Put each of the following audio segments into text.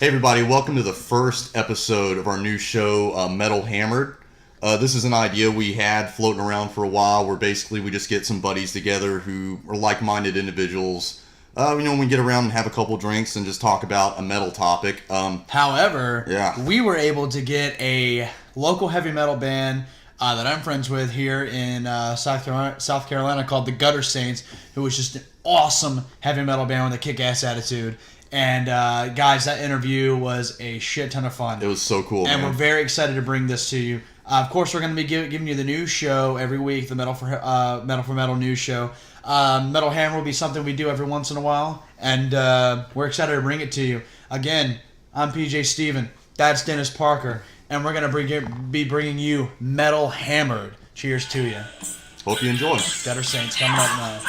Hey everybody, welcome to the first episode of our new show, Metal Hammered. This is an idea we had floating around for a while where basically we just get some buddies together who are like-minded individuals. We get around and have a couple drinks and just talk about a metal topic. However, Yeah. we were able to get a local heavy metal band that I'm friends with here in South Carolina called the Gutter Saints, who was just an awesome heavy metal band with a kick-ass attitude. And guys, that interview was a shit ton of fun. It was so cool, and man. we're very excited to bring this to you. Of course, we're going to be giving you the news show every week, the Metal for Metal news show. Metal Hammer will be something we do every once in a while, and we're excited to bring it to you. Again, I'm PJ Steven. That's Dennis Parker, and we're going to be bringing you Metal Hammered. Cheers to you. Hope you enjoy. Gutter Saints coming up now.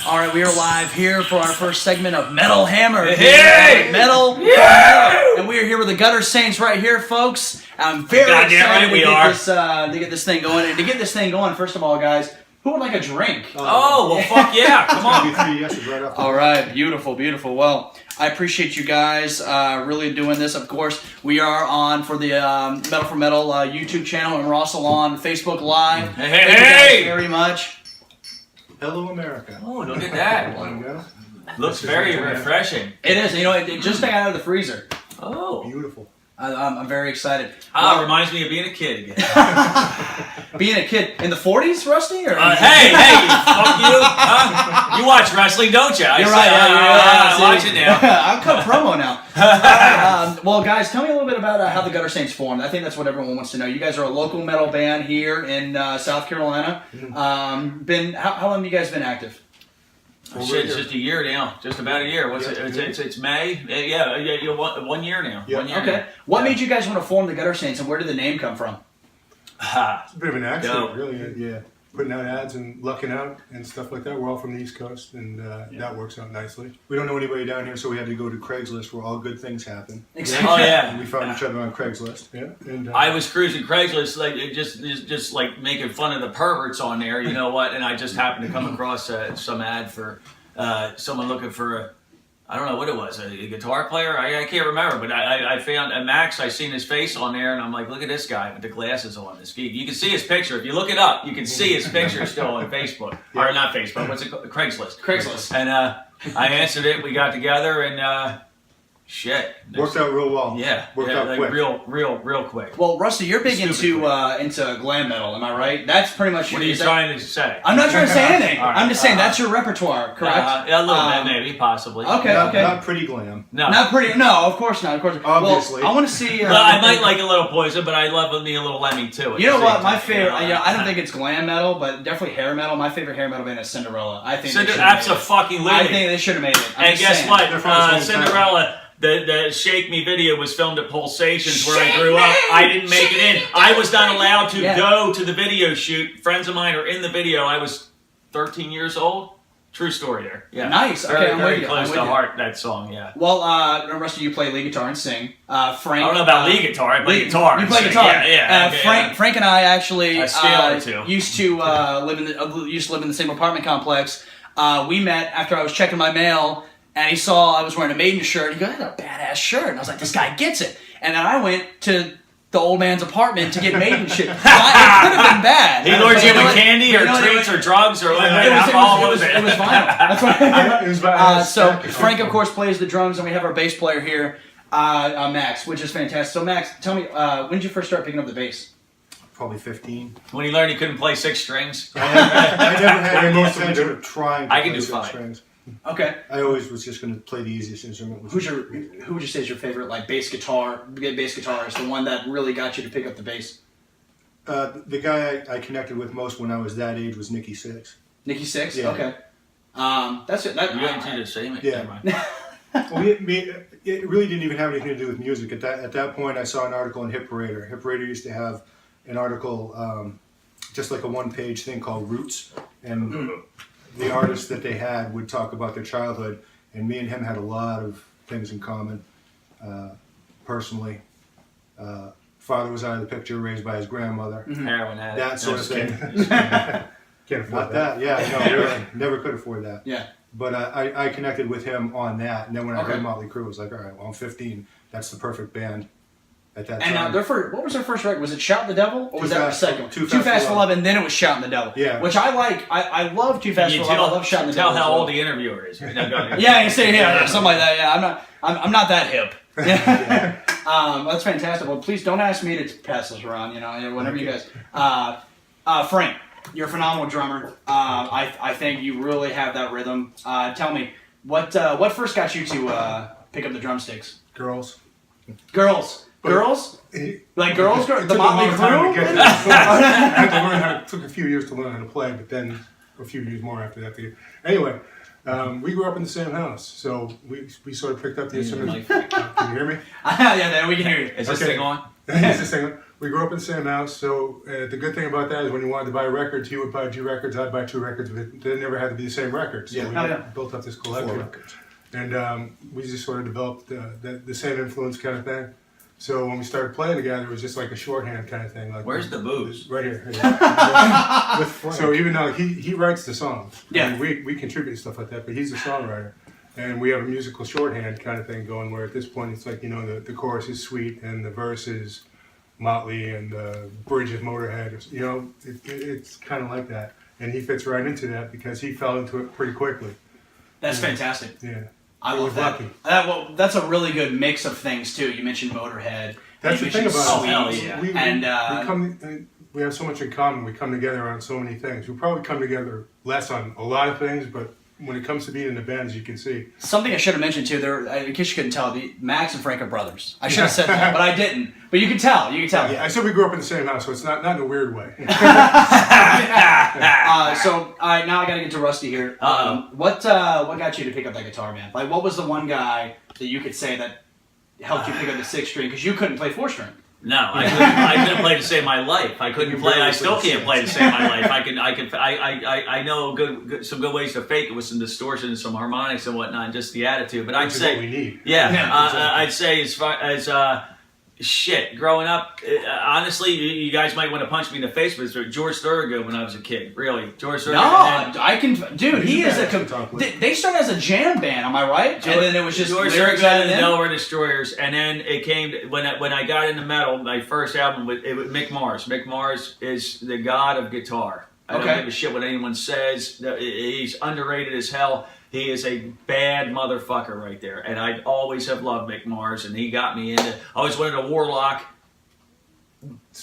All right, we are live here for our first segment of Metal Hammer. Hey! Metal, Yeah! and we are here with the Gutter Saints right here, folks. I'm very Goddamn excited right to get this thing going. And to get this thing going, first of all, guys, who would like a drink? Oh, well, fuck yeah. Come on. Three yeses right off the All right, beautiful, beautiful. Well, I appreciate you guys really doing this. Of course, we are on for the Metal for Metal YouTube channel, and we're also on Facebook Live. Hey, Thank you hey! guys very much. Hello, America. Oh, look at that. There you go. Looks very refreshing. It is. You know, it just got out of the freezer. Oh. Beautiful. I'm very excited. Reminds me of being a kid again. Being a kid in the 40s, Rusty? Or Hey, fuck you. Huh? You watch wrestling, don't you? You're right. I watch it now. I'm cut promo now. Well, guys, tell me a little bit about how the Gutter Saints formed. I think that's what everyone wants to know. You guys are a local metal band here in South Carolina. How long have you guys been active? Shit, it's just a year now. Just about a year. What's it? It's May. Yeah, 1 year now. Yeah. 1 year. Okay. Now. What Yeah. made you guys want to form the Gutter Saints, and where did the name come from? It's a bit of an accident, No. really. Yeah. Putting out ads and lucking out and stuff like that. We're all from the East Coast, and that works out nicely. We don't know anybody down here, so we had to go to Craigslist, where all good things happen. Oh yeah. And we found each other on Craigslist. Yeah. And I was cruising Craigslist, like just like making fun of the perverts on there, you know what? And I just happened to come across some ad for someone looking for I don't know what it was, a guitar player. I can't remember, but I found Max. I seen his face on there, and I'm like, look at this guy with the glasses on. You can see his picture if you look it up. You can see his picture still on Facebook or not Facebook. What's it called? Craigslist. And I answered it. We got together and. Shit. worked out real well. Yeah. Worked yeah, out like quick. real quick. Well, Rusty, you're big Stupid into glam metal, am I right? That's pretty much. What are you trying to say? I'm not trying to say anything. All right. I'm just saying that's your repertoire, correct? Yeah, a little bit, maybe, possibly. Okay. Not pretty glam. No. Not pretty. No, of course not. Of course. Obviously. Well, I want to see. Well, I might like a little Poison, but I love me a little Lemmy too. You know what? My favorite. I don't think it's glam metal, but definitely hair metal. My favorite hair metal band is Cinderella. I think. Abso-fucking-lutely. I think they should have made it. And guess what? They're from the same Cinderella. The Shake Me video was filmed at Pulsations where I grew up. I didn't make it in. I was not allowed to go to the video shoot. Friends of mine are in the video. I was 13 years old. True story there. Yeah. Nice. Okay, Very, I'm very with you. close I'm with to you. heart, that song, yeah. Well, Rusty, you play lead guitar and sing. Frank. I don't know about lead guitar. I play guitar. You play so, guitar. Yeah. Okay, Frank and I actually A scale or two. used to live in the same apartment complex. We met after I was checking my mail. And he saw I was wearing a Maiden shirt. He goes, that's a badass shirt. And I was like, this guy gets it. And then I went to the old man's apartment to get Maiden shit. It could have been bad. He lured you know with what? candy or You know what? treats or drugs or It alcohol. was vinyl. That's what It was about so Frank, of course, plays the drums, and we have our bass player here, Max, which is fantastic. So Max, tell me, when did you first start picking up the bass? Probably 15. When he learned he couldn't play 6 strings. I never had any intention of trying to I can play do six 5. strings. Okay. I always was just going to play the easiest instrument. Who would you say is your favorite, like, bass guitarist, the one that really got you to pick up the bass? The guy I connected with most when I was that age was Nicky Six. Nicky Six? Yeah. Okay. That's it. You got to say it. Yeah. Never mind. Well, it really didn't even have anything to do with music. At that point, I saw an article in Hit Parader. Hit Parader used to have an article, just like a one-page thing called Roots, and the artists that they had would talk about their childhood, and me and him had a lot of things in common. Personally, father was out of the picture, raised by his grandmother. Heroin addict. That sort of thing. Can't afford Not that, yeah, no, really, never could afford that. Yeah. But I connected with him on that, and then when I Okay. heard Motley Crue, I was like, all right, well, I'm 15. That's the perfect band at that And time. what was their first record? Was it Shout the Devil, or was that the second one? Too Too Fast Fast for for Love. Love, and then it was Shouting the Devil. Yeah. Which I like. I love Too Fast You for Love. I tell, love Shouting the tell Devil. how as well. old the interviewer is. No, go ahead. Yeah, you say yeah, something like that. Yeah, I'm not that hip. Yeah. That's fantastic. Well, please don't ask me to pass this around. Whenever you guys. Frank, you're a phenomenal drummer. I think you really have that rhythm. Tell me what first got you to pick up the drumsticks? Girls. Girls. Like girls? It The took a Motley long time to Crue? get there. I had to learn how. It took a few years to learn how to play, but then a few years more after that. Anyway, we grew up in the same house, so we sort of picked up the instrument. Can you hear me? Yeah, we can hear you. Is this Okay. thing on? It's the same. We grew up in the same house, so the good thing about that is when you wanted to buy records, he would buy 2 records, I'd buy 2 records, but they never had to be the same records. So Yeah. we Oh, yeah. built up this 4 collection. records. And we just sort of developed the same influence kind of thing. So when we started playing together, it was just like a shorthand kind of thing. Like Where's the booze? Right here. With Frank. So even though he writes the songs, Yeah. I mean, we contribute stuff like that, but he's a songwriter. And we have a musical shorthand kind of thing going where at this point it's like, the chorus is Sweet and the verse is Motley and the bridge is Motorhead. It's kind of like that. And he fits right into that because he fell into it pretty quickly. That's fantastic. Yeah. I He love was that. lucky. Well, that's a really good mix of things too. You mentioned Motorhead. That's you the thing mentioned about Sweet, it. hell yeah. We have so much in common. We come together on so many things. We probably come together less on a lot of things, but when it comes to being in the band, as you can see, Something I should have mentioned too. In case you couldn't tell, Max and Frank are brothers. I should have said that, but I didn't. But you can tell. You can tell. I said we grew up in the same house, so it's not in a weird way. So now I got to get to Rusty here. What got you to pick up that guitar, man? Like, what was the one guy that you could say that helped you pick up the 6 string? Because you couldn't play 4 string. No, I couldn't play to save my life. I couldn't play. I still can't play to save my life. I know some good ways to fake it with some distortion and some harmonics and whatnot, and just the attitude. But I'd Which is say, what we need. yeah, exactly. I'd say as far as shit, growing up, honestly, you guys might want to punch me in the face, but it's George Thorogood when I was a kid. Really, George Thorogood. No, I can. Dude, he He's is a a. bad to talk with. They started as a jam band, am I right? And then it was just George lyrics Thorogood out of and the them. Delaware Destroyers, and then it came when I got into metal. My first album was Mick Mars. Mick Mars is the god of guitar. I don't give a shit what anyone says. He's underrated as hell. He is a bad motherfucker right there, and I always have loved Mick Mars, and he got me into. I always wanted a Warlock.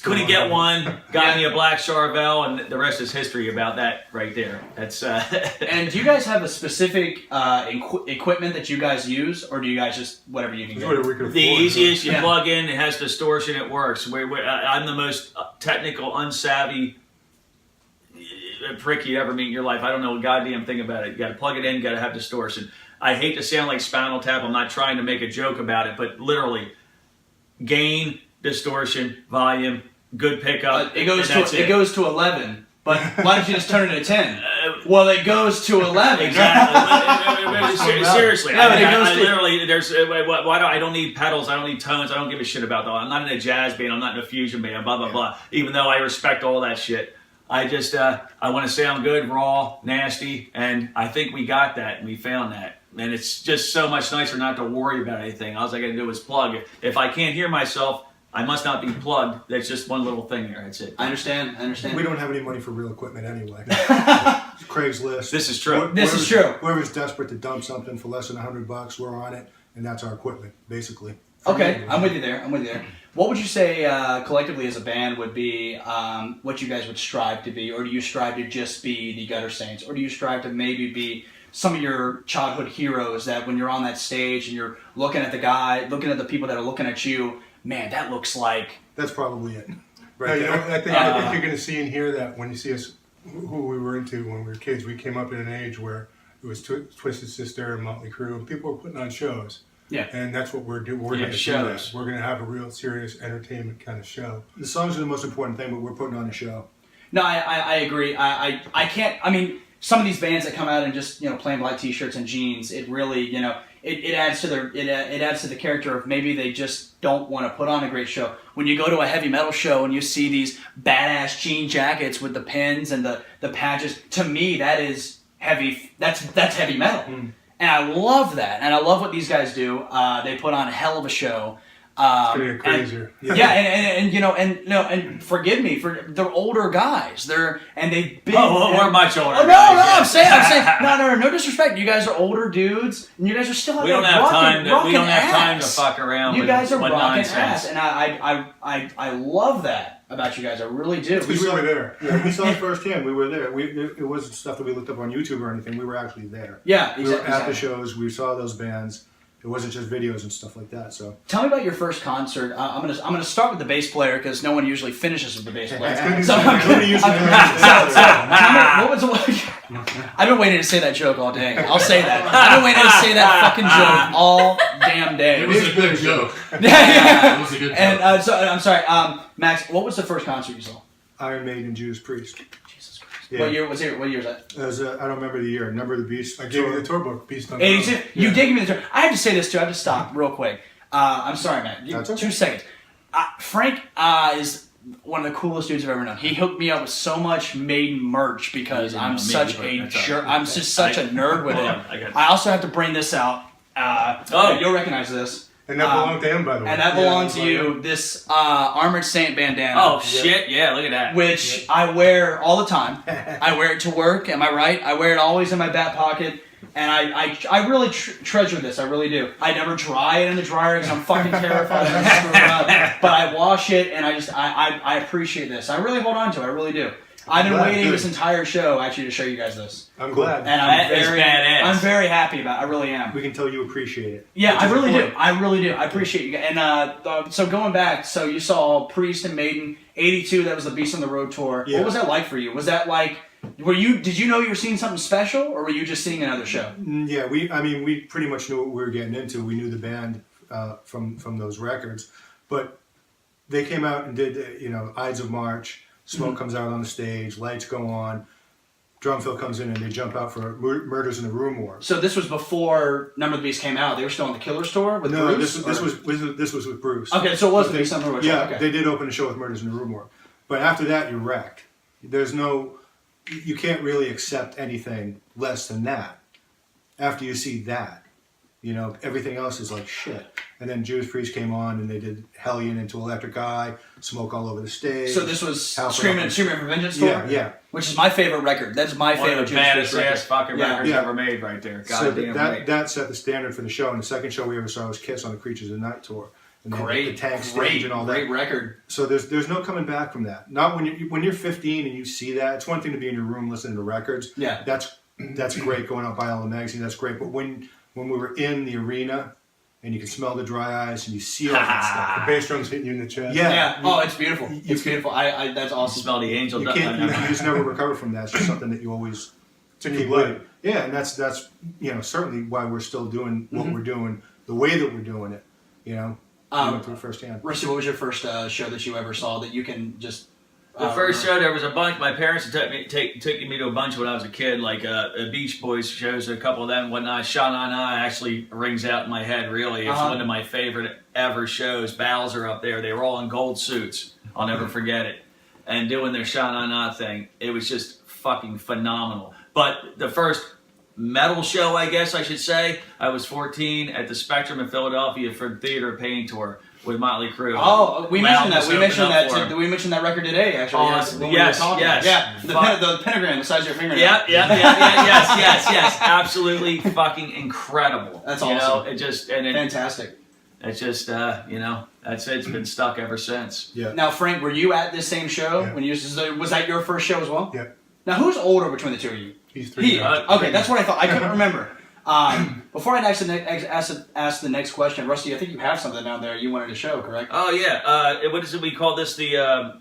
Couldn't get one. Got me a Black Charvel, and the rest is history about that right there. That's. And do you guys have a specific equipment that you guys use, or do you guys just whatever you can It's get? whatever we could afford. The easiest you Yeah. plug in, it has distortion, it works. I'm the most technical, unsavvy prick you ever meet in your life. I don't know a goddamn thing about it. You got to plug it in, you got to have distortion. I hate to sound like Spinal Tap. I'm not trying to make a joke about it, but literally, gain, distortion, volume, good pickup. It goes and that's to 11. But why don't you just turn it to 10? Well, it goes to 11. Exactly. Seriously, Yeah, but it goes I to- literally there's why do I don't need pedals, I don't need tones, I don't give a shit about that. I'm not in a jazz band, I'm not in a fusion band, blah blah blah. Even though I respect all that shit, I just I want to sound good, raw, nasty, and I think we got that and we found that. And it's just so much nicer not to worry about anything. All I got to do is plug. If I can't hear myself, I must not be plugged. That's just one little thing there. That's it. I understand. We don't have any money for real equipment anyway. Craigslist. This is true. This is true. Whoever's desperate to dump something for less than $100, we're on it, and that's our equipment, basically. Okay, I'm with you there. What would you say collectively as a band would be what you guys would strive to be, or do you strive to just be the Gutter Saints, or do you strive to maybe be some of your childhood heroes that when you're on that stage and you're looking at the people that are looking at you, man, that looks like. That's probably it. Right, Right there. I think you're going to see and hear that when you see us, who we were into when we were kids. We came up in an age where it was Twisted Sister and Motley Crue, and people were putting on shows. Yeah. And that's what we're doing. We're Yeah, going to shows. We're going to have a real serious entertainment kind of show. The songs are the most important thing, but we're putting on a show. No, I agree. I can't. I mean, some of these bands that come out and just playing black t-shirts and jeans, it really it adds to it adds to the character of maybe they just don't want to put on a great show. When you go to a heavy metal show and you see these badass jean jackets with the pins and the patches, to me that is heavy. That's heavy metal, and I love that. And I love what these guys do. They put on a hell of a show. It's gonna get crazier. And forgive me for they're older guys. They've been. We're much older. Oh, no, guys, I'm saying, no disrespect. You guys are older dudes, and you guys are still. We don't have time to fuck around. You guys are with rocking nonsense. ass, and I love that about you guys. I really do. We were there. Yeah, we saw it firsthand. We were there. It wasn't stuff that we looked up on YouTube or anything. We were actually there. Yeah, We were at the shows. We saw those bands. It wasn't just videos and stuff like that. So tell me about your first concert. I'm gonna start with the bass player because no one usually finishes with the bass player. I've been waiting to say that joke all day. I'll say that. I've been waiting to say that fucking joke all damn day. It was a good joke. Yeah. It was a good joke. And so I'm sorry, Max. What was the first concert you saw? Iron Maiden, Judas Priest. Jesus Christ. Yeah. What year was it? What year was that? It was, I don't remember the year. Number of the Beast. I gave you the tour book, Beast on the 82. Road. You did give me the term. I have to say this too. I have to stop real quick. I'm sorry, man. That's okay. 2 seconds. Frank is one of the coolest dudes I've ever known. He hooked me up with so much Maiden merch because You didn't I'm know such Maiden, a but that's jerk. all right. I'm just such a nerd with Hold it. on, I got it. I also have to bring this out. You'll recognize this. And that belonged to him, by the way. And that belongs to you. This Armored Saint bandana. Oh shit! Yeah, look at that. Which I wear all the time. I wear it to work. Am I right? I wear it always in my back pocket. And I really treasure this. I really do. I never dry it in the dryer because I'm fucking terrified of screwing it up. But I wash it, and I appreciate this. I really hold on to it. I really do. I've been waiting this entire show actually to show you guys this. I'm glad. And That is badass. I'm very happy about it. I really am. We can tell you appreciate it. Yeah, Which I is the really do. point. I really do. I appreciate you guys. And so going back, so you saw Priest and Maiden, 82, that was the Beast on the Road tour. Yeah. What was that like for you? Was that like, did you know you were seeing something special, or were you just seeing another show? Yeah, we pretty much knew what we were getting into. We knew the band from those records, but they came out and did Ides of March. Smoke comes out on the stage, lights go on, drum fill comes in, and they jump out for Murders in the Room War. So this was before Number of the Beast came out. They were still on the Killers tour with No, Bruce? this was with Bruce. Okay, so it was But the Beast on the Road. Yeah, Okay. they did open a show with Murders in the Room War, but after that you're wrecked. You can't really accept anything less than that. After you see that, everything else is like shit. And then Judas Priest came on, and they did Hellion into Electric Eye, Smoke all over the stage. So this was House Screaming for Vengeance tour? Yeah. Which is my favorite record. That's my One favorite of the Judas baddest Priest ass fucking Yeah. records Yeah. ever made, right there. So Goddamn right. that set the standard for the show. And the second show we ever saw was Kiss on the Creatures of the Night tour. And they had the tank stage and all that. Great record. So there's no coming back from that. Not when you're 15 and you see that. It's one thing to be in your room listening to records. Yeah. That's great, going out by all the magazines. That's great. But when we were in the arena and you can smell the dry ice and you see all that The bass drum's hitting you in the chest. Yeah. Yeah. Oh, it's beautiful. It's beautiful. That's awesome. Smell the angel stuff, dust. you just never recover from that. It's just something that you always It's in your keep blood. with. Yeah, and that's certainly why we're still doing what we're doing, the way that we're doing it. We went through it firsthand. Rusty, what was your first show that you ever saw that you can just... The first show, there was a bunch. My parents took me to a bunch when I was a kid, like Beach Boys shows, a couple of them and whatnot. Sha Na Na actually rings out in my head, really. It's one of my favorite ever shows. Bowser up there. They were all in gold suits. I'll never forget it. And doing their Sha Na Na thing, it was just fucking phenomenal. But the first metal show, I guess I should say, I was 14 at the Spectrum in Philadelphia for the Theater Pain Tour with Motley Crue. Oh, we mentioned that. Mountains We mentioned opened up that. for 'em. We mentioned that record today, actually. Awesome. when we were Yes, talking. yes. Yeah, the pentagram the size of your fingernail. Yes. Absolutely fucking incredible. That's you awesome. Know, Fantastic. It's just, that's it. It's been stuck ever since. Yeah. Now, Frank, were you at this same show Yeah. when you was that your first show as well? Yeah. Now, who's older between the two of you? He's 3 years. Okay, that's what I thought. I couldn't remember. Before I ask the next question, Rusty, I think you have something down there you wanted to show, correct? Oh, yeah. What is it? We call this the...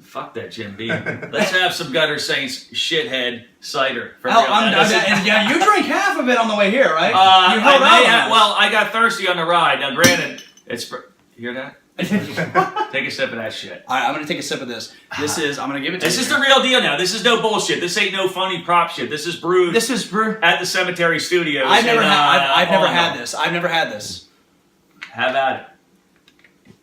Fuck that, Jim Beam. Let's have some Gutter Saints shithead cider. For real. Yeah, you drank half of it on the way here, right? You I held out on it. well, I got thirsty on the ride. Now, granted, it's... You hear that? Take a sip of that shit. All right, I'm gonna take a sip of this. I'm gonna give it to you. This is the real deal now. This is no bullshit. This ain't no phony prop shit. This is brewed. This is brew. At the Cemetery Studios. I've never Orlando. had this. I've never had this. Have at it.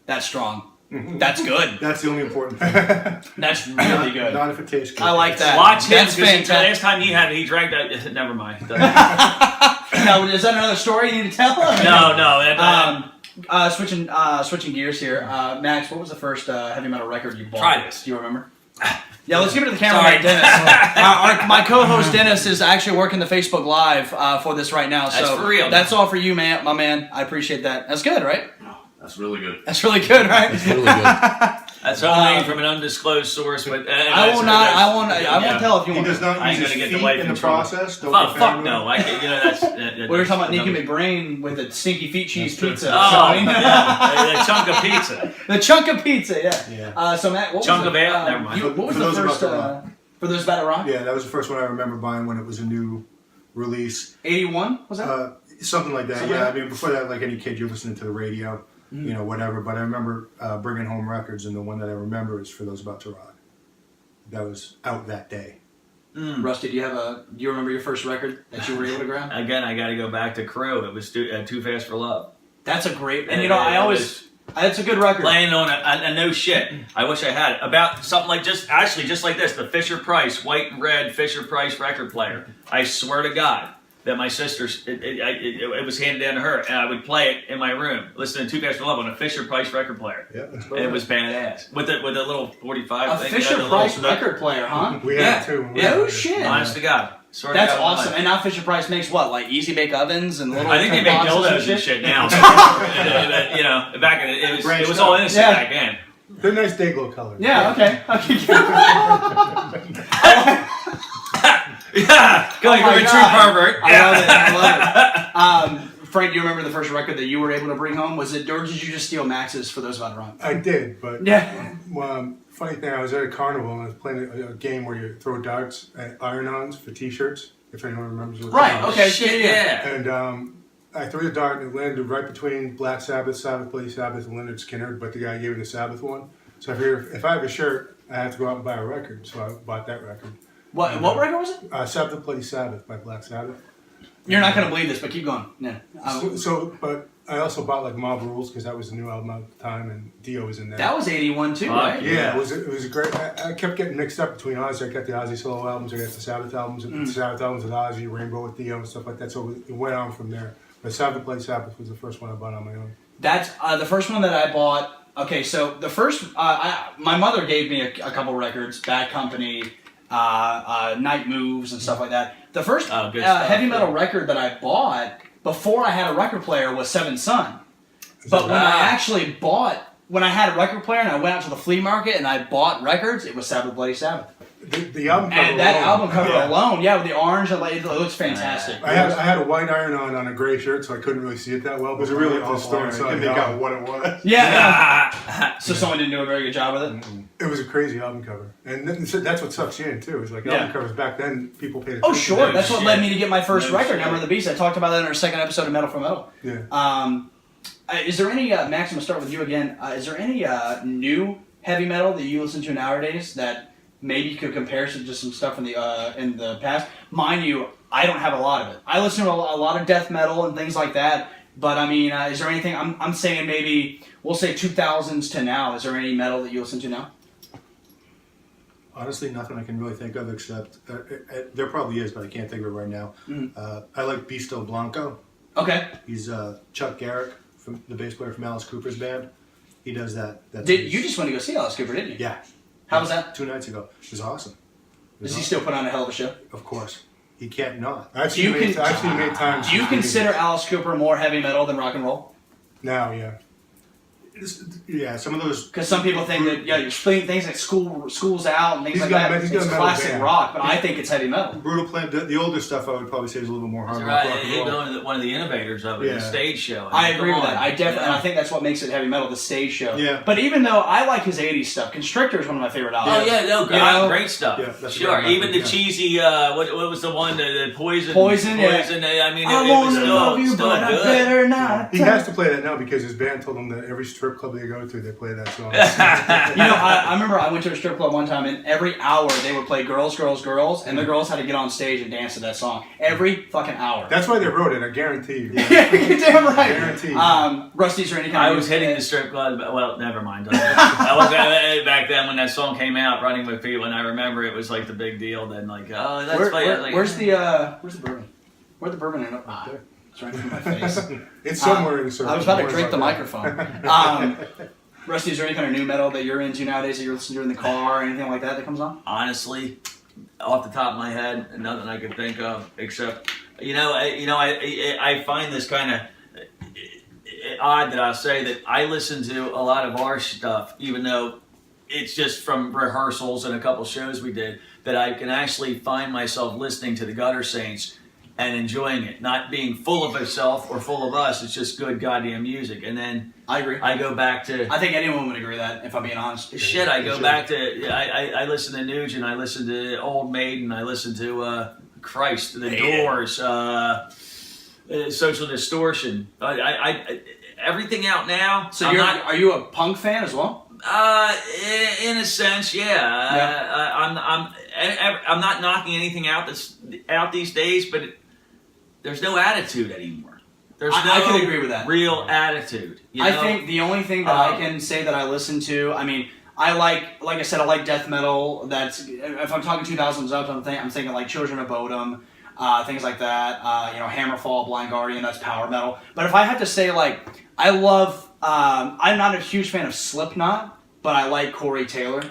That's strong. That's good. That's the only important thing. That's really good. Not if it tastes good. I like that. Watch him. That's 'cause the fantastic. last time he had it, he drank that. Never mind. Now, is that another story you need to tell? No. Switching gears here. Max, what was the first heavy metal record you bought? Try this. Do you remember? Yeah, let's give it to the camera Sorry. guy, Dennis. My co-host Dennis is actually working the Facebook Live for this right now. That's So for real. That's all for you, man, my man. I appreciate that. That's good, right? That's really good. That's really good, right? It's really good. That's only from an undisclosed source, but I won't tell if you He want. does not I ain't use gonna his get the feet wife in in the trouble. process. Don't Oh get fuck family. no! That's. We were talking about Nicky McBrain with a stinky feet cheese pizza. Oh, So, yeah. A chunk of pizza. the chunk of pizza, yeah. Yeah. So Matt, what Chunk was of ale? Never mind. What was For the those first about to rock. for those about to rock? Yeah, that was the first one I remember buying when it was a new release. 81 was that? Something like that. Something Yeah, like I mean, before that, like any kid, you're listening to the radio, you know, whatever. But I remember bringing home records, and the one that I remember is For Those About to Rock. That was out that day. Rusty, do you remember your first record that you were able to grab? Again, I got to go back to Crow. It was Too Fast for Love. That's a great, and Yeah, you know, I it always, was- that's a good record. Playing on a no shit. I wish I had it. About something like just like this, the Fisher Price white and red Fisher Price record player. I swear to God that my sister's it was handed down to her, and I would play it in my room, listening to Too Fast for Love on a Fisher Price record player. Yeah, that's And it was badass with the little 45 A thing. Fisher the Price little- record player, huh? We Yeah. had two. when we Yeah. were Oh there. shit! Honest to God. Swear to That's God, awesome. I'm And now Fisher Price makes what, like easy bake ovens and little. I think they tin make boxes dildos and shit now. You know, back in it was all innocent Yeah. back then. They're nice Dayglow colors. Yeah. Okay. Yeah, going Oh for my a true God. pervert. I love it. Frank, do you remember the first record that you were able to bring home? Was it, or did you just steal Max's For Those About to Rock? I did, but Yeah. funny thing, I was at a carnival and I was playing a game where you throw darts at iron-ons for T-shirts. If anyone remembers what Right. that was. Okay. Shit, Yeah. yeah. And I threw the dart and it landed right between Black Sabbath, Sabbath Bloody Sabbath, and Leonard Skinner, but the guy gave me the Sabbath one. So I figured if I have a shirt, I have to go out and buy a record. So I bought that record. What record was it? Sabbath Bloody Sabbath by Black Sabbath. You're not gonna believe this, but keep going. Yeah. But I also bought like Mob Rules because that was the new album at the time, and Dio was in there. That was 81 too, Fuck right? Yeah, it was a great. I kept getting mixed up between Ozzy. I got the Ozzy solo albums, I got the Sabbath albums, the Sabbath albums with Ozzy, Rainbow with Dio, and stuff like that. So it went on from there. But Sabbath Bloody Sabbath was the first one I bought on my own. That's the first one that I bought. Okay, so the first, my mother gave me a couple records, Bad Company, Night Moves, and stuff like that. The first good stuff, heavy metal yeah. record that I bought before I had a record player was Seventh Son. But when I actually when I had a record player and I went out to the flea market and I bought records, it was Sabbath Bloody Sabbath. The album cover And that alone- album cover alone, yeah, with the orange, it looks fantastic. I had a white iron on a gray shirt, so I couldn't really see it that well. Was it but really I went to the awful store iron? and saw I the make out album. what it was. Yeah. So someone didn't do a very good job with it. It was a crazy album cover, and that's what sucks you in too. Is like Yeah. album covers back then. People paid attention. Oh, sure. That's what shit. led me to get my first No record, shit. Number of the Beast. I talked about that in our second episode of Metal for Metal. Yeah. Is there any, Max, I'm going to start with you again. Is there any new heavy metal that you listen to nowadays that maybe could compare to just some stuff in the past? Mind you, I don't have a lot of it. I listen to a lot of death metal and things like that. But, I mean, is there anything, I'm saying maybe, we'll say 2000s to now. Is there any metal that you listen to now? Honestly, nothing I can really think of except there probably is, but I can't think of it right now. I like Bisto Blanco. Okay. He's Chuck Garrick, from the bass player from Alice Cooper's band. He does that. You just went to go see Alice Cooper, didn't you? Yeah. How was that? 2 nights ago. It was awesome. Does he still put on a hell of a show? Of course. He can't not. I've seen many times. Do you consider Alice Cooper more heavy metal than rock and roll? Now? Yeah. Yeah, some of those. Because some people think that you're splitting things like school's out and things He's like got that. he's got It's a metal classic band. rock, but I think it's heavy metal. Brutal Plan, the older stuff I would probably say is a little bit more hard Right, rock and roll. one of the innovators of it, the Yeah. stage show. I mean, agree come with that. on. I definitely, and I think that's what makes it heavy metal, the stage show. Yeah. But even though I like his '80s stuff, Constrictor is one of my favorite albums. Oh yeah, no, You know? great stuff. Yeah, that's sure. great. Even the Yeah. cheesy, what was the one, the Poison? Poison, yeah. I mean, I it was wanna still, love you, still but I good. better not. He has to play that now because his band told him that every strip club they go to, they play that song. You know, I remember I went to a strip club one time, and every hour they would play "Girls, Girls, Girls," and the girls had to get on stage and dance to that song every fucking hour. That's why they wrote it, I guarantee you. You're damn right. Guaranteed. Rusty's or any kind I of was hitting the strip club. Well, never mind. I was back then when that song came out, "Running with People," and I remember it was like the big deal. Then like, oh, that's funny. I was like, where's the bourbon? Where'd the bourbon end up? Ah, it's right in my face. It's somewhere in the circle. I was about to Don't drink the worry about microphone. Rusty, is there any kind of new metal that you're into nowadays that you're listening to in the car or anything like that comes on? honestly, off the top of my head, nothing I can think of except, I find this kind of odd that I say that I listen to a lot of our stuff, even though it's just from rehearsals and a couple shows we did, that I can actually find myself listening to the Gutter Saints and enjoying it, not being full of itself or full of us. It's just good goddamn music. And then I agree. I go back to I think anyone would agree with that, if I'm being honest. shit. I go back to I listen to Nugent. I listen to Old Maiden. I listen to Christ, The Doors, Social Distortion. I everything out now. So I'm are you a punk fan as well? in a sense, yeah. I'm not knocking anything out that's out these days, but there's no attitude anymore. There's no I can agree with that. real attitude. I think the only thing that I can say that I listen to, I mean, I like I said, I like death metal. That's if I'm talking 2000s up, I'm thinking like Children of Bodom, things like that. Hammerfall, Blind Guardian, that's power metal. But if I have to say, like, I love, I'm not a huge fan of Slipknot, but I like Corey Taylor.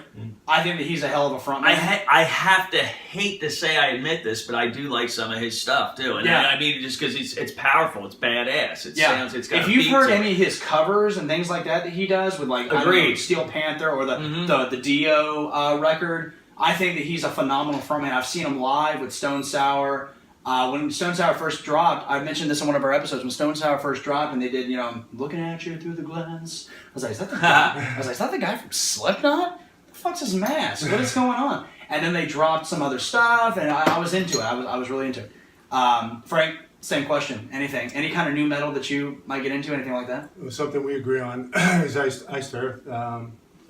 I think that he's a hell of a frontman. I have to hate to say I admit this, but I do like some of his stuff too. And Yeah. I mean, just because it's powerful, it's badass. It Yeah. sounds, it's got. If a you've beat heard to any it. of his covers and things like that he does with, like, I don't know, Agreed. Steel Panther or the Dio record, I think that he's a phenomenal frontman. I've seen him live with Stone Sour. When Stone Sour first dropped, I mentioned this in one of our episodes. When Stone Sour first dropped, and they did, I'm looking at you through the glass. I was like, is that the guy? Is that the guy from Slipknot? The fuck's his mask? What is going on? And then they dropped some other stuff, and I was into it. I was really into it. Frank, same question. Anything? Any kind of new metal that you might get into? Anything like that? Something we agree on is Iced Earth.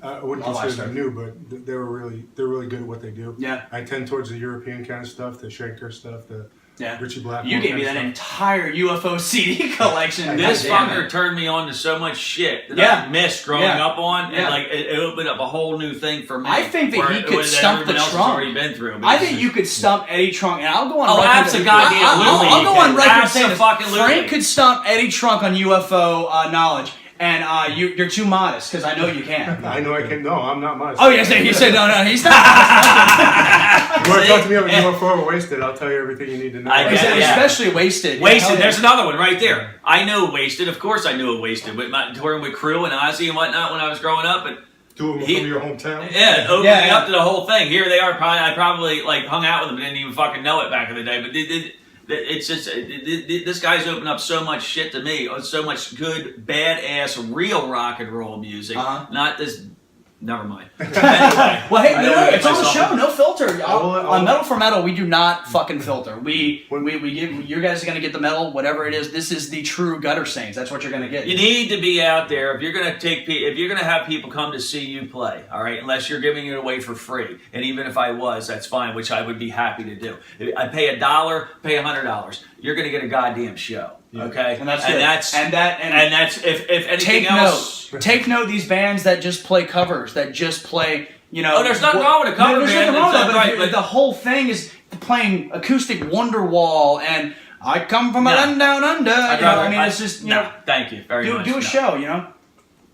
I wouldn't Love consider Iced them Earth. new, but they're really good at what they do. Yeah. I tend towards the European kind of stuff, the Shaker stuff, the Yeah. Richie Blackmore. You gave me that kind of entire UFO CD collection. This God damn fucker it. turned me on to so much shit that Yeah. I missed growing Yeah. up on, Yeah. and like it opened up a whole new thing for me. I think that he could that stump the everyone else has trunk. already been through. but I it's think just- you could stump Eddie Trunk, and I'll go on Oh, record. abso-goddamn-lutely I'll go you on can. record saying this. Abso-fucking-lutely. Frank could stump Eddie Trunk on UFO knowledge, and you're too modest because I know you can. I know I can. No, I'm not modest. Oh yes, you said no, he's not. You want to talk to me about UFO or Wasted? I'll tell you everything you need to know. I guess- Yeah. Especially Wasted. Wasted. Yeah, There's another one right there. I know Wasted. Of course, I knew it Wasted. With my touring with Crew and Ozzy and whatnot when I was growing up, but Two of them from your hometown. yeah, opening Yeah. up to the whole thing. Here they are. I probably like hung out with them, didn't even fucking know it back in the day. But it's just this guy's opened up so much shit to me. So much good, badass, real rock and roll music. Not this. Never mind. Anyway, Well, hey, I no, know I it's get on the myself- show. No filter. I'll- On Metal for Metal, we do not fucking filter. We give you guys are gonna get the metal, whatever it is. This is the true Gutter Saints. That's what you're gonna get. You need to be out there if you're gonna have people come to see you play. All right, unless you're giving it away for free. And even if I was, that's fine, which I would be happy to do. I pay $1, pay $100. You're gonna get a goddamn show. Okay, And that's and good. that's And that's if anything take else. note. Take note. These bands that just play covers, that just play. Oh, there's nothing wrong with a cover there's band. nothing wrong with That's that, right, but- the whole thing is playing acoustic Wonderwall and I come from a No. land down under. It's just no. Thank you very much. do a no. show.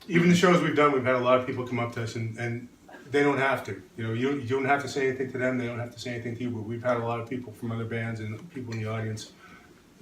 Even the shows we've done, we've had a lot of people come up to us, and they don't have to. You don't have to say anything to them. They don't have to say anything to you. But we've had a lot of people from other bands and people in the audience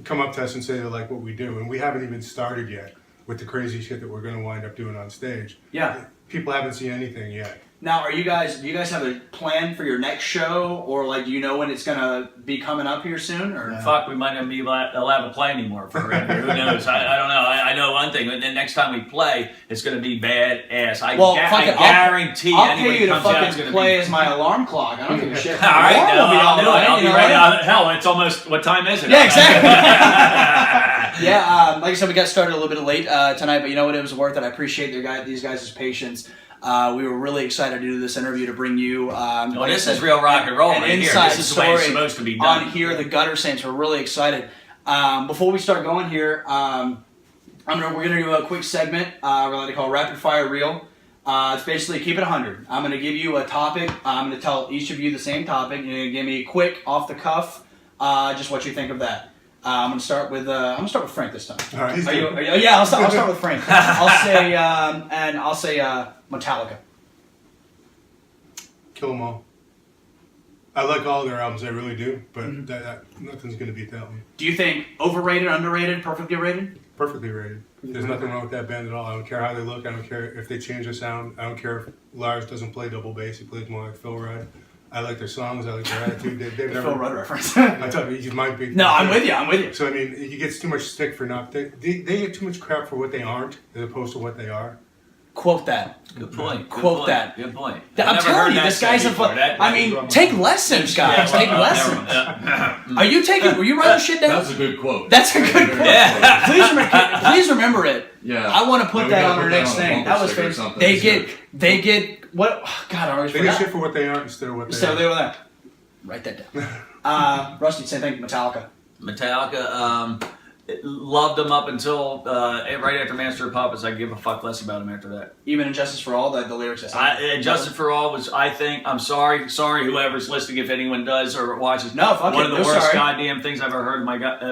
come up to us and say they like what we do, and we haven't even started yet. with the crazy shit that we're going to wind up doing on stage. Yeah. People haven't seen anything yet. Now, do you guys have a plan for your next show, or like, do you know when it's gonna be coming up here soon? Or Fuck, we might not be allowed to play anymore for around here. Who knows? I don't know. I know one thing. And then next time we play, it's going to be badass. I guarantee I'll anybody pay you to comes out, it's fucking going to play be... as my alarm clock. I don't give a shit. All right, I'll be ready. Hell, it's almost, what time is it? Yeah, exactly. Yeah, like I said, we got started a little bit late tonight, but you know what? It was worth it. I appreciate these guys' patience. We were really excited to do this interview to bring you. Well, this is real rock and roll an right here. inside This is the way it's story supposed to be done. on here. The Gutter Saints. We're really excited. Before we start going here, we're gonna do a quick segment. We're going to call Rapid Fire Reel. It's basically keep it 100. I'm gonna give you a topic. I'm gonna tell each of you the same topic. You're gonna give me a quick, off the cuff, just what you think of that. I'm gonna start with Frank this time. All right, Yeah, I'll start with Frank. I'll say Metallica. Kill 'em all. I like all their albums, I really do, but nothing's going to beat that one. Do you think overrated, underrated, perfectly rated? Perfectly rated. There's nothing wrong with that band at all. I don't care how they look. I don't care if they change the sound. I don't care if Lars doesn't play double bass. He plays more like Phil Rudd. I like their songs. I like their attitude. They've never. Phil Rudd reference. I tell you, you might be. No, I'm with you. So I mean, he gets too much stick for not. They get too much crap for what they aren't, as opposed to what they are. Quote that. Good point. Quote that. Good point. I'm telling you, this guy's take lessons, guys. Take lessons. Were you writing shit down? That's a good quote. That's a good quote. Yeah. Please remember it. Yeah. I want to put that on our that next on a thing. bumper That was sticker or fantastic. something. They get what? Oh, God, I always They get forgot. shit for what they aren't instead of what they So are. they were there. Write that down. Rusty, same thing. Metallica. Metallica, loved them up until right after Master of Puppets. I give a fuck less about them after that. Even in Justice for All, the lyrics. Justice for All was, I think, I'm sorry whoever's listening, if anyone does or watches. No, fuck one it. of the No, worst sorry. goddamn things I've ever heard in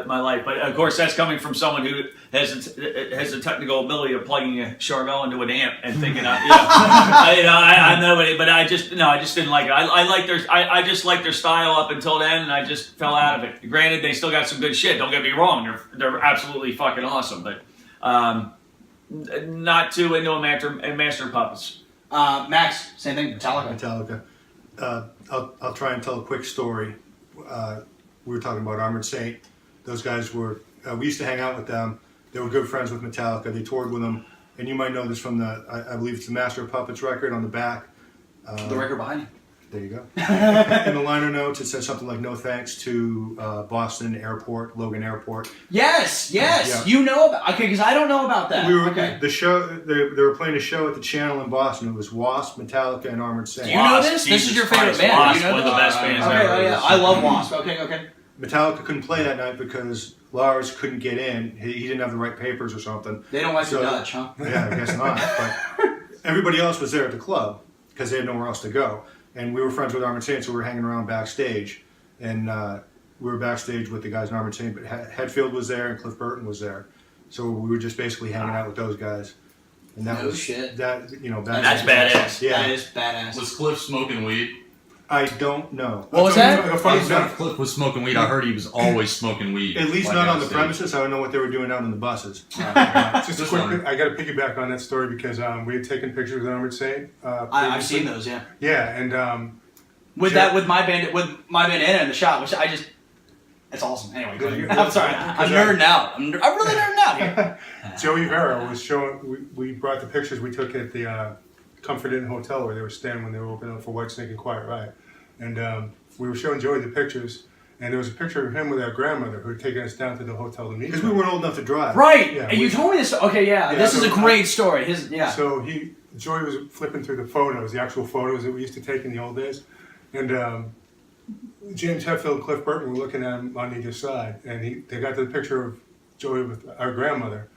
my life. But of course, that's coming from someone who has the technical ability of plugging a Charvel into an amp and thinking, I know it, but I just didn't like it. I just liked their style up until then, and I just fell out of it. Granted, they still got some good shit. Don't get me wrong; they're absolutely fucking awesome, but not too into a Master of Puppets. Max, same thing. Metallica. I'll try and tell a quick story. We were talking about Armored Saint. Those guys were. We used to hang out with them. They were good friends with Metallica. They toured with them, and you might know this from I believe it's the Master of Puppets record on the back. The record behind you. There you go. In the liner notes, it says something like "No thanks to Boston Airport, Logan Airport." Yes. Yeah. You know about because I don't know about that. We were okay. the show. They were playing a show at the Channel in Boston. It was Wasp, Metallica, and Armored Saint. Do you know this? This is your favorite band. Wasp, You know one of the best bands Okay, ever. I love Wasp. Okay. Metallica couldn't play that night because Lars couldn't get in. He didn't have the right papers or something. They don't like So- the Dutch, huh? Yeah, I guess not. But everybody else was there at the club because they had nowhere else to go. And we were friends with Armored Saint, so we were hanging around backstage. And we were backstage with the guys in Armored Saint, but Hetfield was there and Cliff Burton was there. So we were just basically hanging out with those guys. And that No was shit. that. That's badass. Yeah, That is badass. Was Cliff smoking weed? I don't know. What was that? The funny If stuff. Cliff was smoking weed, I heard he was always smoking weed. At least like not on the backstage. premises. I don't know what they were doing out on the buses. Just a Just quick, wondering. I got to piggyback on that story because we had taken pictures with Armored Saint. I've previously. seen those, yeah. Yeah, and With Jack- my bandana in the shot, which it's awesome. Anyway, go ahead. Yeah. I'm sorry. I'm nerding out. I'm really nerding out here. Joey Vera was showing. We brought the pictures we took at the Comfort Inn Hotel where they were staying when they were opening up for Whitesnake and Quiet Riot, and we were showing Joey the pictures. And there was a picture of him with our grandmother who had taken us down to the hotel to meet Because him. we weren't old enough to drive. Right. Yeah, and you told me this. Okay, yeah. Yeah, This is so a great story. So Joey was flipping through the photos, the actual photos that we used to take in the old days, and James Hetfield and Cliff Burton were looking at him on either side, and they got to the picture of Joey with our grandmother,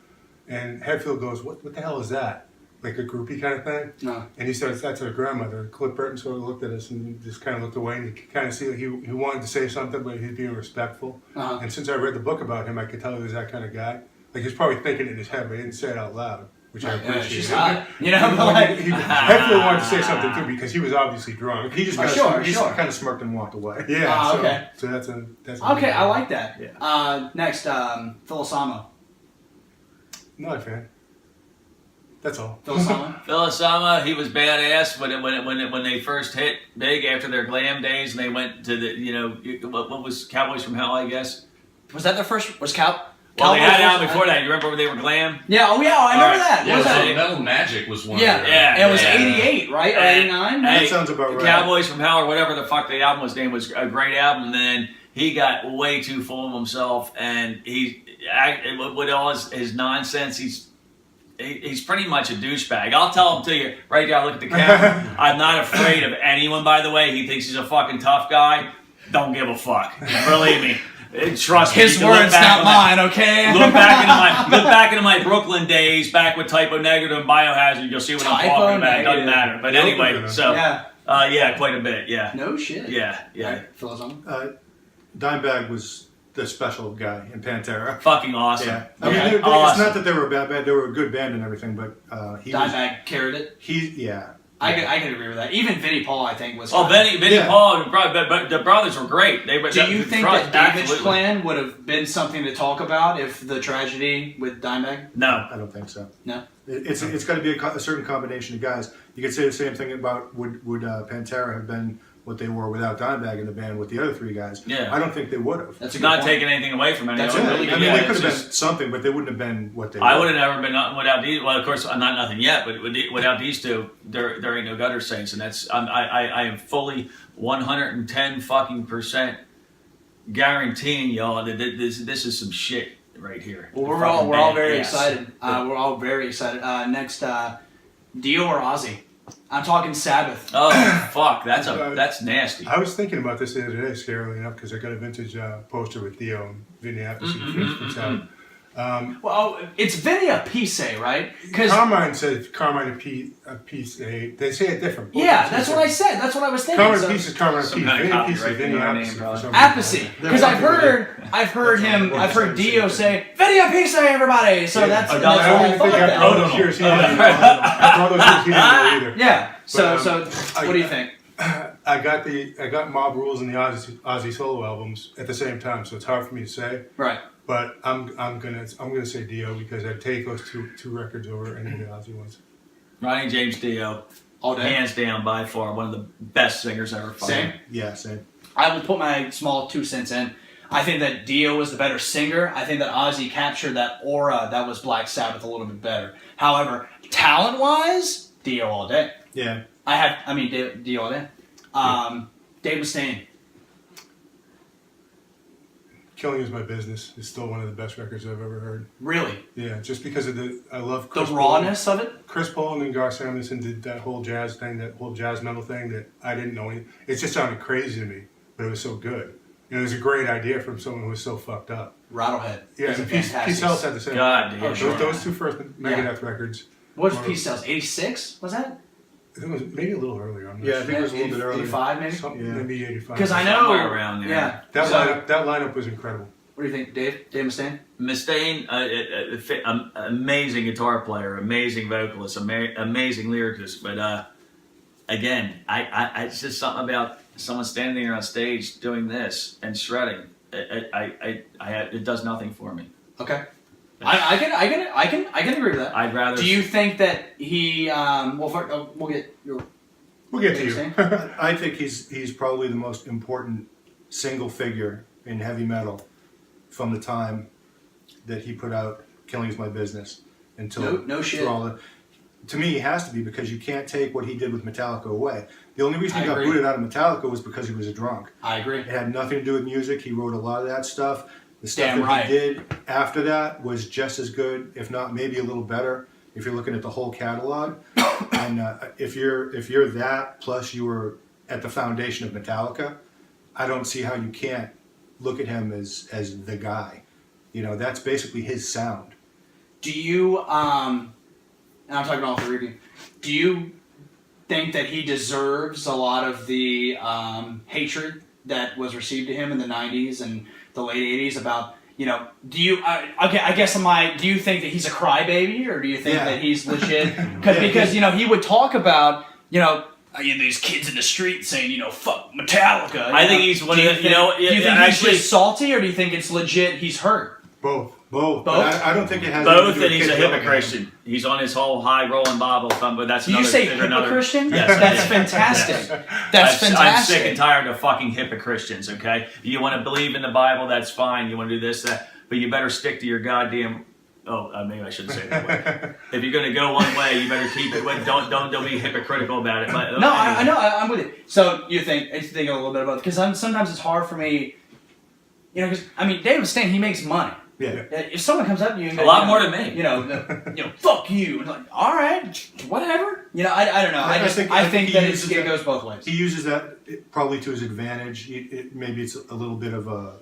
and Hetfield goes, "What the hell is that? Like a groupie kind of thing?" No. And he says, "That's our grandmother." And Cliff Burton sort of looked at us and just kind of looked away, and you could kind of see that he wanted to say something, but he's being respectful. Uh-huh. And since I read the book about him, I could tell he was that kind of guy. Like he's probably thinking it in his head, but he didn't say it out loud, which I Yeah, appreciate. she's hot. You know, but like, Hetfield wanted to say something too because he was obviously drunk. He just kind of smirked and walked away. Yeah. okay. So that's a okay, I like that. Yeah. Next, Phil Osamo. Not a fan. That's all. Phil Sama? Phil Osama, he was badass when they first hit big after their glam days, and they went to the what was Cowboys from Hell, I guess. Was that their first? Was Cow? Well, they had it out Cowboys- before that. You remember when they were glam? Yeah. Oh yeah. I remember Alright. that. Yeah, What was so that? Metal Magic was one. Yeah. Of the, Yeah. It was Yeah. 88, right? Or And- 89? That sounds about right. Cowboys from Hell or whatever the fuck the album was a great album. And then he got way too full of himself, and with all his nonsense, he's pretty much a douchebag. I'll tell him to you right now. Look at the camera. I'm not afraid of anyone. By the way, he thinks he's a fucking tough guy. Don't give a fuck. Believe me. Trust me. His you can look words, back not on mine. Okay. Look back into my Brooklyn days, back with Typo Negative and Biohazard. You'll see what I'm Typo talking about. It doesn't Negative. matter. But anyway, so Yeah. quite a bit. Yeah, No shit. yeah. Alright, Phil Sama? Dimebag was the special guy in Pantera. Fucking awesome. Yeah, I mean, it's not that they were a bad band; they were a good band and everything. But Dimebag carried it. I I can agree with that. Even Vinnie Paul, I think, was. Oh, Vinny Yeah. Paul, but the brothers were great. They were. Do you think that David's absolutely. Clan would have been something to talk about if the tragedy with Dimebag? No. I don't think so. No. It's got to be a certain combination of guys. You could say the same thing about would Pantera have been what they were without Dimebag in the band with the other three guys? Yeah. I don't think they would have. That's a good Not point. taking anything away from anyone. That's a really I good mean, yeah, they could have it's been just- something, but they wouldn't have been what they were. I would have never been without these. Well, of course, I'm not nothing yet, but without these two, there ain't no Gutter Saints, and that's I am fully 110 fucking % guaranteeing y'all that this is some shit right here. Well, we're Fucking all band. very Yes. excited. We're all very excited. Next, Dio or Ozzy? I'm talking Sabbath. Oh fuck, that's nasty. I was thinking about this the other day, scarily enough, because I got a vintage poster with Dio and Vinny Appice out. Well, it's Vinny Appice, right? Because Carmine said Carmine Appice. They say it different. Both yeah, say that's it what I different. said. That's what I was thinking. Carmine So- Appice is Carmine Some Appice. kind of Vinny Appice is copyright Vinny in our name, Appice. probably. for some reason. Appice, because I've heard That's Dio say Vinny Appice, everybody. So that's I what don't I I don't thought think after that. all those years he didn't know. After all those years he didn't know either. Yeah. So But, what do you think? I got Mob Rules and the Ozzy solo albums at the same time, so it's hard for me to say. Right. But I'm gonna say Dio because I'd take those two records over any of the Ozzy ones. Ronnie James Dio, All day. hands down by far one of the best singers ever. fucking. Same. Yeah, same. I will put my small 2 cents in. I think that Dio was the better singer. I think that Ozzy captured that aura that was Black Sabbath a little bit better. However, talent-wise, Dio all day. Yeah. Dio all day. Dave Mustaine. Killing Is My Business is still one of the best records I've ever heard. Really? Yeah, just because of I love The Chris rawness of it? Chris Poland and Garth Samuelson did that whole jazz thing, that whole jazz metal thing that I didn't know. It just sounded crazy to me, but it was so good. You know, it was a great idea from someone who was so fucked up. Rattlehead. Yeah, is a and Peace fantastic. House had the same. God damn. Oh, sure. Those two first Megadeth records. What was Peace Cells? 86? Was that? I think it was maybe a little earlier. I'm not Yeah, I sure. think it was a little bit earlier. 85 maybe? Something, Yeah. maybe 85. Because I know. Somewhere around there. Yeah. that So, lineup was incredible. what do you think, Dave? Dave Mustaine? Mustaine, amazing guitar player, amazing vocalist, amazing lyricist. But again, I it's just something about someone standing there on stage doing this and shredding. It does nothing for me. Okay. I can agree with that. I'd rather. Do you think that he? We'll get your. We'll get to Dave you. Mustaine? I think he's probably the most important single figure in heavy metal from the time that he put out "Killing Is My Business" until No shit. through all the. To me, he has to be because you can't take what he did with Metallica away. The only reason he I got agree. booted out of Metallica was because he was a drunk. I agree. It had nothing to do with music. He wrote a lot of that stuff. The stuff Damn that right. he did after that was just as good, if not maybe a little better, if you're looking at the whole catalog. And if you're that, plus you were at the foundation of Metallica, I don't see how you can't look at him as the guy. You know, that's basically his sound. Do you? And I'm talking all three of you. Do you think that he deserves a lot of the hatred that was received to him in the '90s and the late '80s about? You know, do you? Do you think that he's a crybaby, or do you think Yeah. that he's legit? Because you know he would talk about these kids in the street saying fuck Metallica. I think he's one of the. Do you think he's just salty, or do you think it's legit? He's hurt. Both. Both. Both? But I don't think it has Both, anything to do and with he's a Kid Young hypocrite. He's on his whole high rolling Bible thumb, but that's Did you another. say another- hypocrite? Yes, I That's did. fantastic. Yes. That's I'm fantastic. sick and tired of fucking hypocrites. Okay, you want to believe in the Bible, that's fine. You want to do this, that, but you better stick to your goddamn. Oh, maybe I shouldn't say it that way. If you're going to go one way, you better keep it. Don't be hypocritical about it. But, No, I know. I'm with you. So you think a little bit about it because sometimes it's hard for me, because Dave Mustaine, he makes money. Yeah. If someone comes up to you and A lot more than me. Fuck you, and like, all right, whatever. I don't know. I think he that uses it goes both ways. He uses that probably to his advantage. Maybe it's a little bit of a,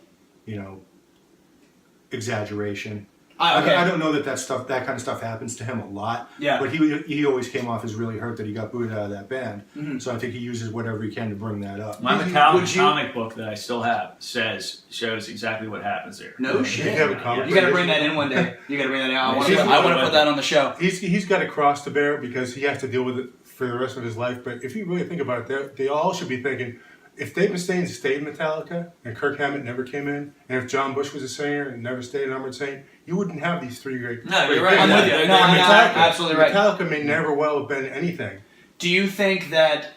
exaggeration. Okay. I don't know that kind of stuff happens to him a lot. Yeah. But he always came off as really hurt that he got booted out of that band. Mm-hmm. So I think he uses whatever he can to bring that up. My Metallica comic book that I still have shows exactly what happens there. No shit. You have a comic You got to book bring that issue? in one day. You got to bring that in. I Yeah. want to put that on the show. He's got a cross to bear because he has to deal with it for the rest of his life. But if you really think about it, they all should be thinking, if Dave Mustaine stayed in Metallica and Kirk Hammett never came in, and if John Bush was a singer and never stayed an Armored Saint, you wouldn't have these three great. No, great you're right. bands. I'm with you. No, I'm absolutely right. Metallica may never well have been anything. Do you think that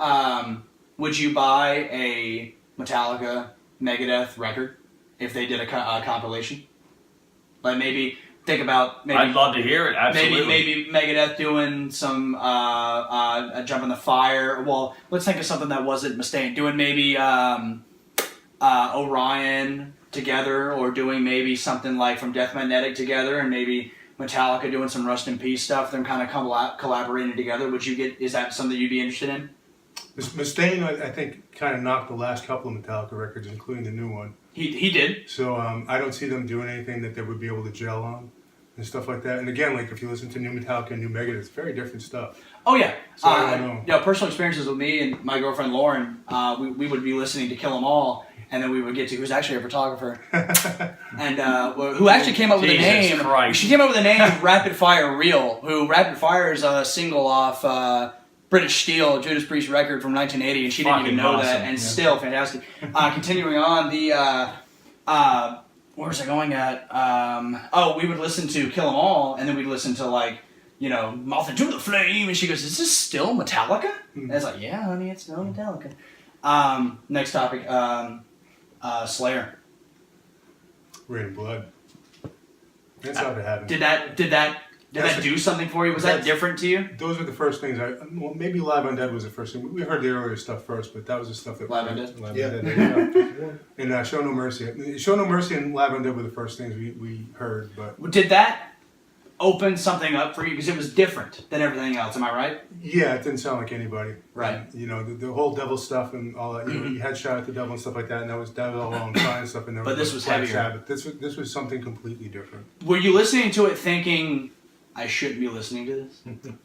would you buy a Metallica Megadeth record if they did a compilation? Like maybe think about maybe I'd love to hear it. Absolutely. maybe Megadeth doing some a Jump in the Fire. Well, let's think of something that wasn't Mustaine. Doing maybe Orion together, or doing maybe something like From Death Magnetic together, and maybe Metallica doing some Rust in Peace stuff. Them kind of collaborating together. Is that something you'd be interested in? Mustaine, I think, kind of knocked the last couple of Metallica records, including the new one. He did. So I don't see them doing anything that they would be able to gel on and stuff like that. And again, like if you listen to new Metallica and new Megadeth, it's very different stuff. Oh yeah. So I don't know. Personal experiences with me and my girlfriend Lauren. We would be listening to Kill 'Em All, and then we would get to who's actually a photographer, and who actually came up with the Jesus name. Christ. She came up with the name Rapid Fire Real. Who Rapid Fire is a single off British Steel, Judas Priest record from 1980, and she didn't even Fucking know that, awesome, and yeah. still fantastic. Continuing on where was I going at? We would listen to Kill 'Em All, and then we'd listen to Moth Into the Flame, and she goes, "Is this still Metallica?" And I was like, "Yeah, honey, it's still Metallica." Next topic, Slayer. Rain and Blood. That's how it happened. Did that do something for you? Was that different to you? Those were the first things. Maybe Live Undead was the first thing. We heard the earlier stuff first, but that was the stuff that Live Undead? Live Yeah. Undead, yeah. And Show No Mercy. Show No Mercy and Live Undead were the first things we heard. But Did that open something up for you? Because it was different than everything else. Am I right? yeah, it didn't sound like anybody. Right. The whole devil stuff and all that. You had shot at the devil and stuff like that, and that was all on fire and stuff. And But this was heavier. Sabbath. This was something completely different. Were you listening to it thinking, I shouldn't be listening to this?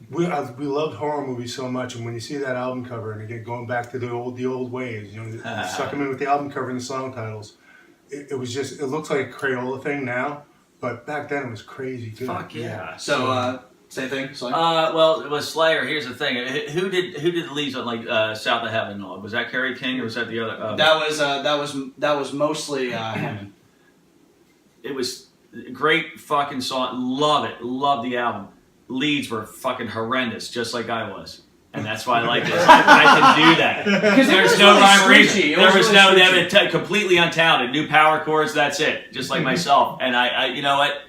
We loved horror movies so much, and when you see that album cover, and again going back to the old ways, suck them in with the album cover and the song titles, it was just, it looks like a Crayola thing now, but back then it was crazy too. Fuck yeah. So, same thing. Slayer? Well, with Slayer, here's the thing. Who did the leads on South of Heaven? Was that Kerry King or was that the other? That was mostly Hammond. It was a great fucking song. Love it. Love the album. Leads were fucking horrendous, just like I was. And that's why I like this. I can do that. Because There's was no really rhyme or reason. screechy. It There was really no, screechy. they were completely untalented. New power chords, that's it. Just like myself. And I you know what?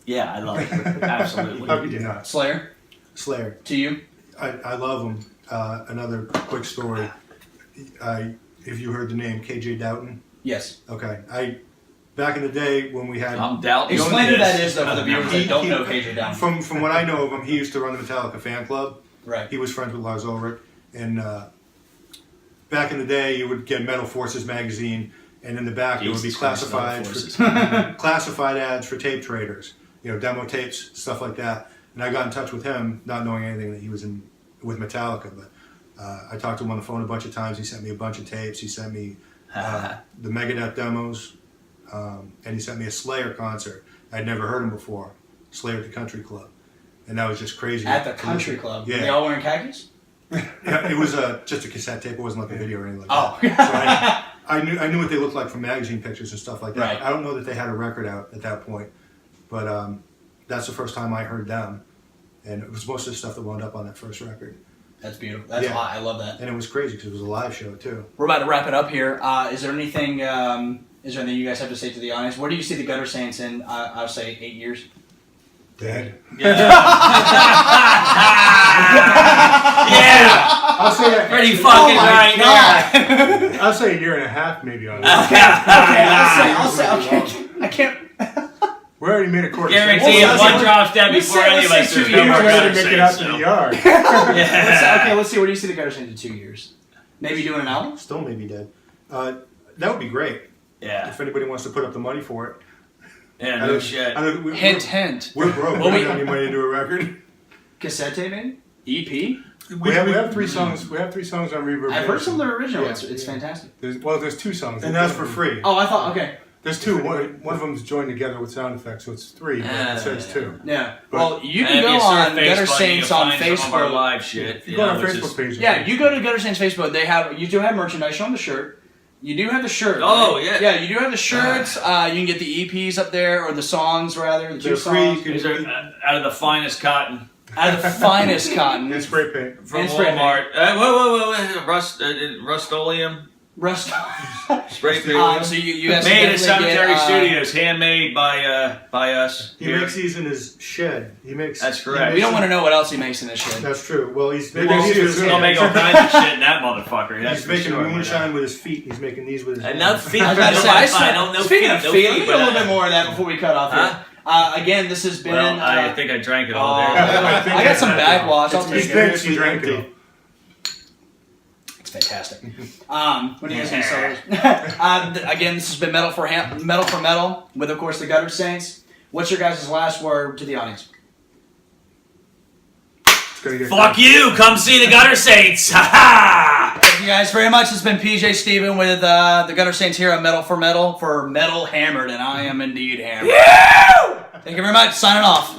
Yeah, I love it. Absolutely. How could you not? Slayer, Slayer. to you? I love them. Another quick story. If you heard the name KJ Doughton. Yes. Okay. Back in the day when we had... I'm doubting. Explain who this. that is, though, for the viewers that don't know KJ Down. From what I know of him, he used to run the Metallica fan club. Right. He was friends with Lars Ulrich. And back in the day, you would get Metal Forces magazine, and in the back there would be Jesus Christ, classified ads for tape traders. Demo tapes, stuff like that. And I got in touch with him, not knowing anything that he was with Metallica. But I talked to him on the phone a bunch of times. He sent me a bunch of tapes. He sent me the Megadeth demos. And he sent me a Slayer concert. I'd never heard him before. Slayer at the Country Club. And that was just crazy. At the country club. Yeah. They all wearing khakis? Yeah, it was just a cassette tape. It wasn't like a video or anything like Oh. that. I knew what they looked like from magazine pictures and stuff like that. Right. I don't know that they had a record out at that point, but that's the first time I heard them, and it was most of the stuff that wound up on that first record. That's beautiful. That's hot. I love that. And it was crazy because it was a live show too. We're about to wrap it up here. Is there anything? Is there anything you guys have to say to the audience? Where do you see the Gutter Saints in? I'll say 8 years. Dead. Yeah. I'll say that. Pretty fucking right there. I'll say a year and a half maybe on Okay. that. I'll say. Okay. I can't. We already made a quarter. Guarantee if one drops dead before any of us, there's no more We're ready Gutter to make it out Saints. to the So. yard. Yeah. Let's see. Where do you see the Gutter Saints in 2 years? Maybe doing an album? Still may be dead. That would be great Yeah. if anybody wants to put up the money for it. Yeah, I no don't- shit. I don't- Hint, hint. We're broke. Well, we we- don't have any money to do a record. Cassette tape, EP? We have 3 songs. We have 3 songs on Reverb. I've heard some of the original. Yeah. It's fantastic. There's 2 songs. And that's for free. Oh, I thought, okay. There's 2. One of them's joined together with sound effects, so it's 3. But it says 2. Yeah. But- Well, you can And if go you on search Gutter Facebook, Saints you'll on find some of our Facebook. live shit. You go on our which Facebook is- page. Yeah, you go to Gutter Saints Facebook. You do have merchandise. Show them the shirt. You do have the shirt. Oh, right? yeah. Yeah, you do have the shirts. You can get the EPs up there, or the songs rather. The 2 They're free. songs. These are out of the finest cotton Out of the finest cotton. And spray paint. from And spray paint. Walmart. Whoa. Rust-Oleum. Rust. Spray paint. So you guys Made can at definitely Cemetery get, Studios, handmade by us. He here. makes these in his shed. He makes. That's he correct. We makes don't them- want to know what else he makes in this shit. That's true. Well, he's Maybe making these he's with his just He'll make all hands. kinds of shit in that motherfucker. That's He's for making sure, moonshine with his feet. He's making these with his hands. Enough feet. I was about to say, I saw, no speaking of feet, no feet, let me feet, get a little but, bit more of that before we cut off here. Again, this has been. Well, I think I drank it all Oh, there. I got some backwash. I'll He take it. thinks he drank it all. It's fantastic. What do you guys think, sellers? Again, this has been Metal for Metal with, of course, the Gutter Saints. What's your guys' last word to the audience? It's gonna get Fuck you! Come see the Gutter Saints! Ha ha! Thank you guys very much. It's been PJ Steven with the Gutter Saints here on Metal for Metal Hammered, and I am indeed hammered. Thank you very much. Signing off.